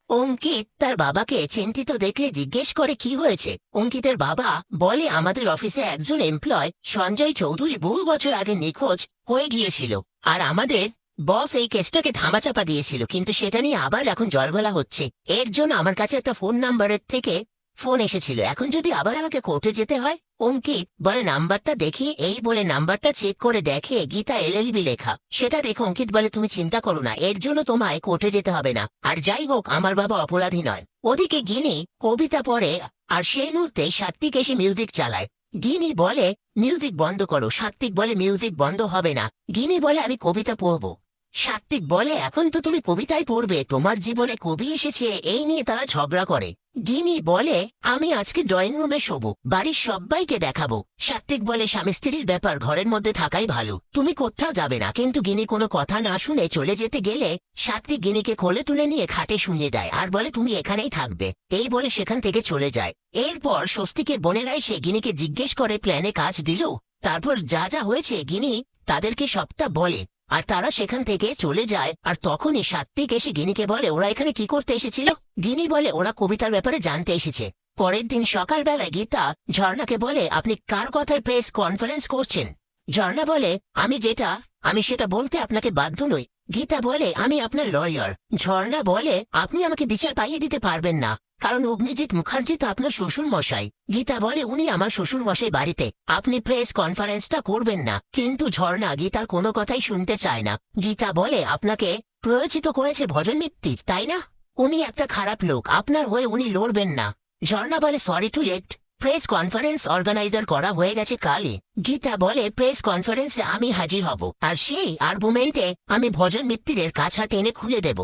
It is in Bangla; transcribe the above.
অঙ্কিত তার বাবাকে চিন্তিত দেখলে জিজ্ঞেস করে কি হয়েছে। অঙ্কিতের বাবা বলে, আমাদের অফিসে একজন এমপ্লয় সঞ্জয় চৌধুরী বহু বছর আগে নিখোঁজ হয়ে গিয়েছিল, আর আমাদের বস এই কেসটাকে ধামাচাপা দিয়েছিল, কিন্তু সেটা নিয়ে আবার এখন জলঘোলা হচ্ছে। এর জন্য আমার কাছে একটা ফোন নাম্বারের থেকে ফোন এসেছিল, এখন যদি আবার আমাকে কোর্টে যেতে হয়। অঙ্কিত বলে, নাম্বারটা দেখি। এই বলে নাম্বারটা চেক করে দেখে গীতা এলএলবি লেখা। সেটা দেখে অঙ্কিত বলে, তুমি চিন্তা করো না, এর জন্য তোমায় কোর্টে যেতে হবে না। আর যাই হোক, আমার বাবা অপরাধী নয়। ওদিকে গিনি কবিতা পড়ে, আর সেই মুহূর্তে সাত্বিক এসে মিউজিক চালায়। গিনি বলে, মিউজিক বন্ধ করো। সাত্বিক বলে, মিউজিক বন্ধ হবে না। গিনি বলে, আমি কবিতা পড়বো। সাত্বিক বলে, এখন তো তুমি কবিতাই পড়বে, তোমার জীবনে কবি এসেছে। এই নিয়ে তারা ঝগড়া করে। গিনি বলে, আমি আজকে ড্রয়িং রুমে শোবো, বাড়ির সবাইকে দেখাবো। সাত্বিক বলে, স্বামী স্ত্রীর ব্যাপার, ঘরের মধ্যে থাকাই ভালো, তুমি কোথাও যাবে না। কিন্তু গিনি কোনো কথা না শুনে চলে যেতে গেলে সাত্বিক গিনিকে কোলে তুলে নিয়ে খাটে শুনিয়ে দেয়, আর বলে, তুমি এখানেই থাকবে। এই বলে সেখান থেকে চলে যায়। এরপর স্বস্তিকের বোনেরা এসে গিনিকে জিজ্ঞেস করে প্ল্যানে কাজ দিল। তারপর যা যা হয়েছে গিনি তাদেরকে সবটা বলে, আর তারা সেখান থেকে চলে যায়। আর তখনই সাত্বিক এসে গিনিকে বলে, ওরা এখানে কি করতে এসেছিল? গিনি বলে, ওরা কবিতার ব্যাপারে জানতে এসেছে। পরের দিন সকালবেলায় গীতা ঝর্ণাকে বলে, আপনি কার কথায় প্রেস কনফারেন্স করছেন? ঝর্ণা বলে, আমি সেটা বলতে আপনাকে বাধ্য নই। গীতা বলে, আমি আপনার লয়ার। ঝর্ণা বলে, আপনি আমাকে বিচার পাইয়ে দিতে পারবেন না, কারণ অগ্নিজিৎ মুখার্জি তো আপনার শ্বশুর মশাই। গীতা বলে, উনি আমার শ্বশুর মশাই বাড়িতে, আপনি প্রেস কনফারেন্সটা করবেন না। কিন্তু ঝর্ণা গীতার কোনো কথাই শুনতে চায় না। গীতা বলে, আপনাকে প্রয়োজিত করেছে ভজন মিত্তির, তাই না? উনি একটা খারাপ লোক, আপনার হয়ে উনি লড়বেন না। ঝর্ণা বলে, sorry to late, press conference organiser করা হয়ে গেছে কালই। গীতা বলে, প্রেস কনফারেন্সে আমি হাজির হব, আর সেই আর্গুমেন্টে আমি ভজন মিত্তিরের কাছা টেনে খুলে দেব।